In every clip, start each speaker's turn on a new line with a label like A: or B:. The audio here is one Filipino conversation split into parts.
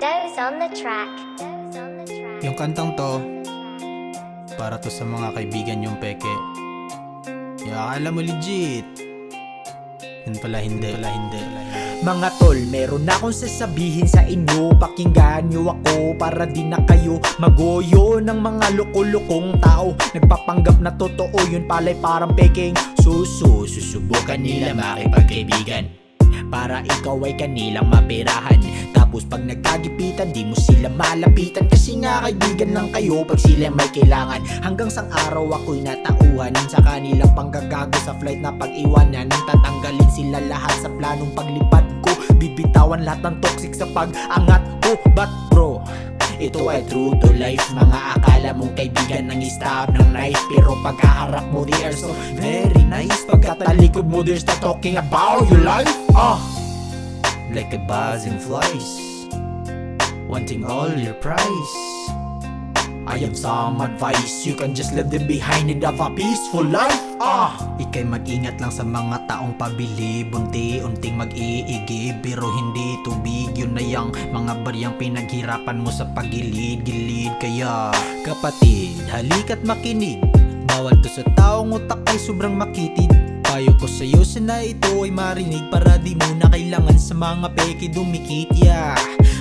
A: Those on the track.
B: Yung kantang to, para to sa mga kaibigan yung peke. Yung akala mo legit, yun pala hindi.
C: Mga tol, meron akong sasabihin sa inyo. Pakinggan nyo ako para di na kayo magoyo ng mga loko-lokong tao. Nagpapanggap na totoo, yun pala'y parang peking susubukan nila makipagkaibigan para ikaw ay kanilang mapirahan. Tapos pag nagkagipitan, di mo sila malapitan. Kasi nga kaibigan lang kayo pag sila may kailangan. Hanggang sang araw ako'y natauhan sa kanilang panggagago sa flight na pag-iwanan. Nang tatanggalin sila lahat sa planong paglipad ko. Bibitawan lahat ng toxic sa pag-angat ko. But bro, ito ay true to life. Mga akala mong kaibigan ng stab ng knife, pero pagkaharap mo they are so very nice. Pagkatalikod mo they're start talking about your life. Like a buzzing flies, wanting all your prize. I have some advice, you can just leave them behind and have a peaceful life.
B: Ika'y mag-ingat lang sa mga taong pabilib, unti-unting mag-iigib, pero hindi tubig. Yun na yung mga baryang pinaghirapan mo sa pagilid-gilid. Kaya kapatid, halika't makinig. Bawal to sa taong utak ay sobrang makitid. Payo ko sa'yo sana ito ay marinig, para di mo na kailangan sa mga peke dumikit.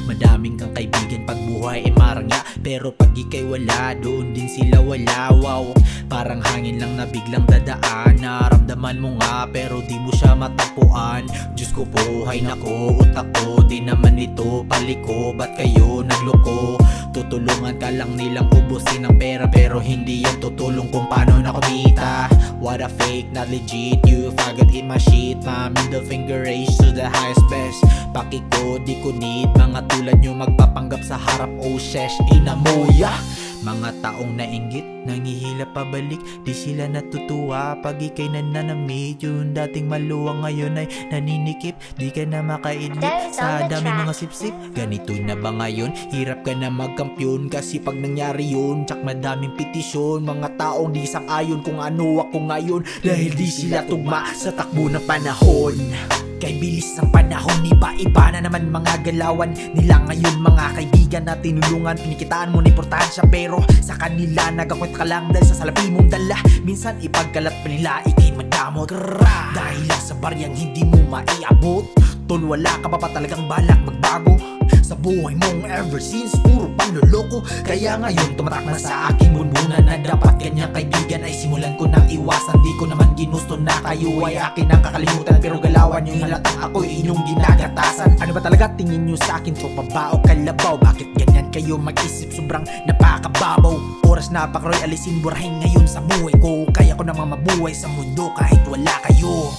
B: Madaming kang kaibigan pag buhay ay marangya, pero pag ika'y wala, doon din sila wala. Wow, parang hangin lang na biglang dadaan. Naramdaman mo nga pero di mo siya matapuan. Diyos ko po, hay nako, utak ko, di naman ito paliko. Ba't kayo nagloko? Tutulungan ka lang nilang ubusin ang pera, pero hindi yan tutulong kung paano na kumita. What a fake, not legit. You forgot in my shit. My middle finger raised to the highest best. Paki ko, di ko need mga tulad nyo magpapanggap sa harap. Oh shesh, inamoya. Mga taong nainggit, nangihila pabalik. Di sila natutuwa pag ika'y nananamit. Yung dating maluwang ngayon ay naninikip. Di ka na makaidlip sa dami mga sipsip. Ganito na ba ngayon? Hirap ka na magkampiyon, kasi pag nangyari yun, tsak madaming petisyon. Mga taong di sang-ayon kung ano ako ngayon, dahil di sila tugma sa takbo ng panahon. Kay bilis ng panahon, iba-iba na naman mga galawan nila ngayon. Mga kaibigan na tinulungan, pinikitaan mo na importansya, pero sa kanila nagakwet ka lang dahil sa salapi mong dala. Minsan ipagkalat pa nila, ikay madamot dahil lang sa baryang hindi mo maiabot. Tol, wala ka pa talagang balak magbago sa buhay mong ever since puro panloloko. Kaya ngayon tumatak na sa aking bunbunan na dapat ganyang kaibigan ay simulan ko nang iwasan. Di ko naman ginusto na kayo ay akin ang kakalimutan, pero galawan yung halatang ako'y inyong ginagatasan. Ano ba talaga tingin nyo sa akin? Tropa ba o kalabaw? Bakit ganyan kayo mag-isip? Sobrang napakababaw. Oras na pa karo'y alisin burahin ngayon sa buhay ko. Kaya ko namang mabuhay sa mundo kahit wala kayo.